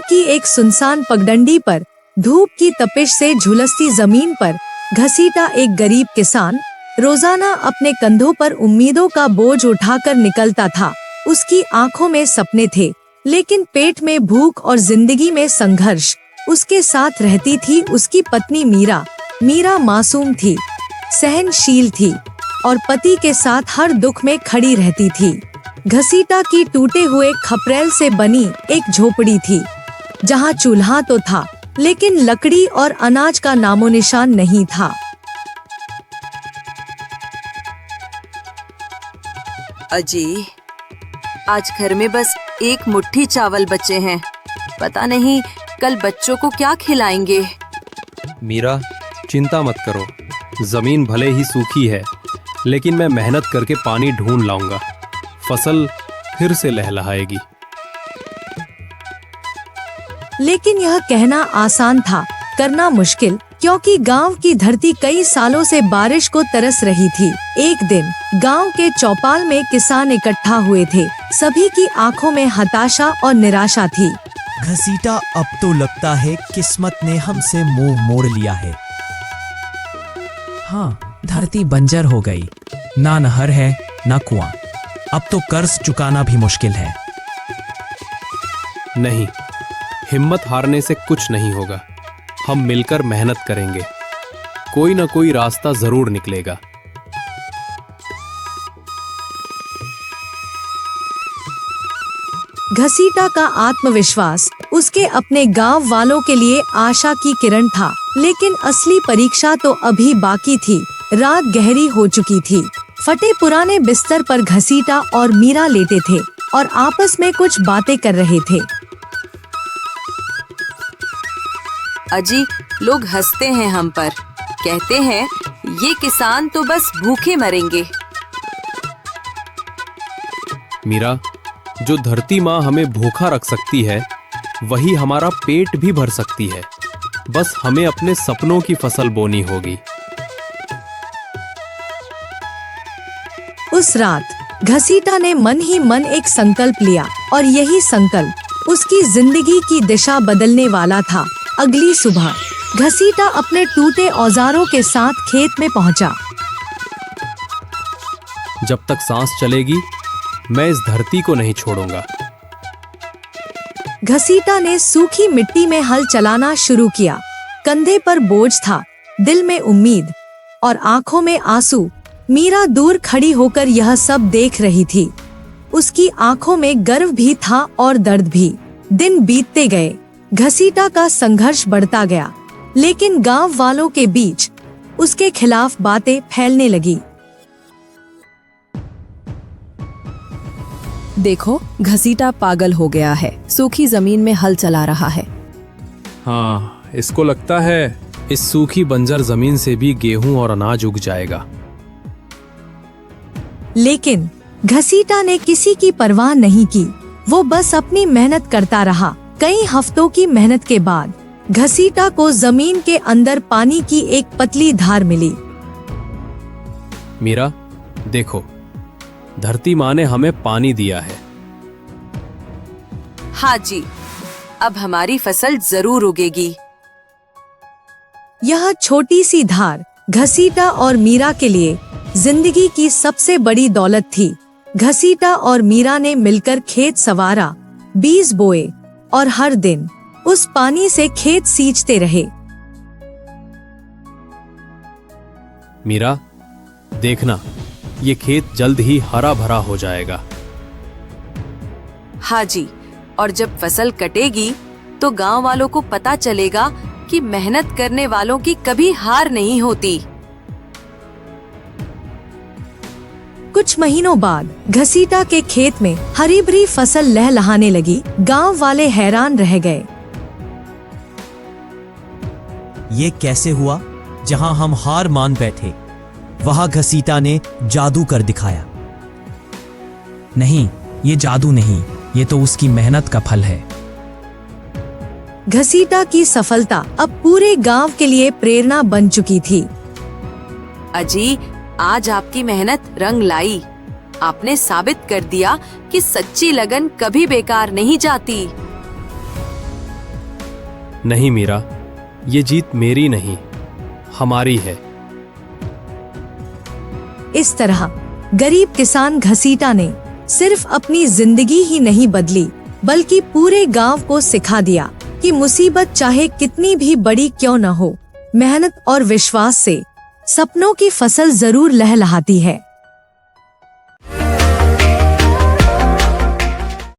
गांव की एक सुनसान पगडंडी पर धूप की तपिश से झुलसती जमीन पर घसीटा एक गरीब किसान रोजाना अपने कंधों पर उम्मीदों का बोझ उठाकर निकलता था। उसकी आंखों में सपने थे, लेकिन पेट में भूख और जिंदगी में संघर्ष। उसके साथ रहती थी उसकी पत्नी मीरा। मीरा मासूम थी, सहनशील थी और पति के साथ हर दुख में खड़ी रहती थी। घसीटा की टूटे हुए खपरेल से बनी एक झोपड़ी थी, जहाँ चूल्हा तो था, लेकिन लकड़ी और अनाज का नामो निशान नहीं था। अजी, आज घर में बस एक मुट्ठी चावल बचे हैं। पता नहीं कल बच्चों को क्या खिलाएंगे। मीरा, चिंता मत करो। जमीन भले ही सूखी है, लेकिन मैं मेहनत करके पानी ढूंढ लाऊंगा। फसल फिर से लहलहाएगी। लेकिन यह कहना आसान था, करना मुश्किल, क्योंकि गांव की धरती कई सालों से बारिश को तरस रही थी। एक दिन गांव के चौपाल में किसान इकट्ठा हुए थे। सभी की आंखों में हताशा और निराशा थी। घसीटा, अब तो लगता है किस्मत ने हमसे मुंह मोड़ लिया है। हाँ, धरती बंजर हो गई, ना नहर है ना कुआं। अब तो कर्ज चुकाना भी मुश्किल है। नहीं, हिम्मत हारने से कुछ नहीं होगा। हम मिलकर मेहनत करेंगे, कोई ना कोई रास्ता जरूर निकलेगा। घसीटा का आत्मविश्वास उसके अपने गांव वालों के लिए आशा की किरण था, लेकिन असली परीक्षा तो अभी बाकी थी। रात गहरी हो चुकी थी। फटे पुराने बिस्तर पर घसीटा और मीरा लेटे थे और आपस में कुछ बातें कर रहे थे। अजी, लोग हंसते हैं हम पर, कहते हैं ये किसान तो बस भूखे मरेंगे। मीरा, जो धरती माँ हमें भूखा रख सकती है, वही हमारा पेट भी भर सकती है। बस हमें अपने सपनों की फसल बोनी होगी। उस रात घसीटा ने मन ही मन एक संकल्प लिया, और यही संकल्प उसकी जिंदगी की दिशा बदलने वाला था। अगली सुबह घसीटा अपने टूटे औजारों के साथ खेत में पहुंचा। जब तक सांस चलेगी, मैं इस धरती को नहीं छोड़ूंगा। घसीटा ने सूखी मिट्टी में हल चलाना शुरू किया। कंधे पर बोझ था, दिल में उम्मीद और आंखों में आंसू। मीरा दूर खड़ी होकर यह सब देख रही थी। उसकी आंखों में गर्व भी था और दर्द भी। दिन बीतते गए, घसीटा का संघर्ष बढ़ता गया, लेकिन गांव वालों के बीच उसके खिलाफ बातें फैलने लगी। देखो, घसीटा पागल हो गया है, सूखी जमीन में हल चला रहा है। हाँ, इसको लगता है इस सूखी बंजर जमीन से भी गेहूं और अनाज उग जाएगा। लेकिन घसीटा ने किसी की परवाह नहीं की। वो बस अपनी मेहनत करता रहा। कई हफ्तों की मेहनत के बाद घसीटा को जमीन के अंदर पानी की एक पतली धार मिली। मीरा, देखो, धरती माँ ने हमें पानी दिया है। हाँ जी, अब हमारी फसल जरूर उगेगी। यह छोटी सी धार घसीटा और मीरा के लिए जिंदगी की सबसे बड़ी दौलत थी। घसीटा और मीरा ने मिलकर खेत संवारा, बीज बोए और हर दिन उस पानी से खेत सींचते रहे। मीरा, देखना, ये खेत जल्द ही हरा भरा हो जाएगा। हाँ जी, और जब फसल कटेगी तो गांव वालों को पता चलेगा कि मेहनत करने वालों की कभी हार नहीं होती। कुछ महीनों बाद घसीटा के खेत में हरी भरी फसल लहलहाने लगी। गांव वाले हैरान रह गए। ये कैसे हुआ? जहां हम हार मान बैठे, वहां घसीटा ने जादू कर दिखाया। नहीं, ये जादू नहीं, ये तो उसकी मेहनत का फल है। घसीटा की सफलता अब पूरे गांव के लिए प्रेरणा बन चुकी थी। अजी, आज आपकी मेहनत रंग लाई। आपने साबित कर दिया कि सच्ची लगन कभी बेकार नहीं जाती। नहीं मीरा, ये जीत मेरी नहीं, हमारी है। इस तरह गरीब किसान घसीटा ने सिर्फ अपनी जिंदगी ही नहीं बदली, बल्कि पूरे गांव को सिखा दिया कि मुसीबत चाहे कितनी भी बड़ी क्यों न हो, मेहनत और विश्वास से सपनों की फसल जरूर लहलहाती है।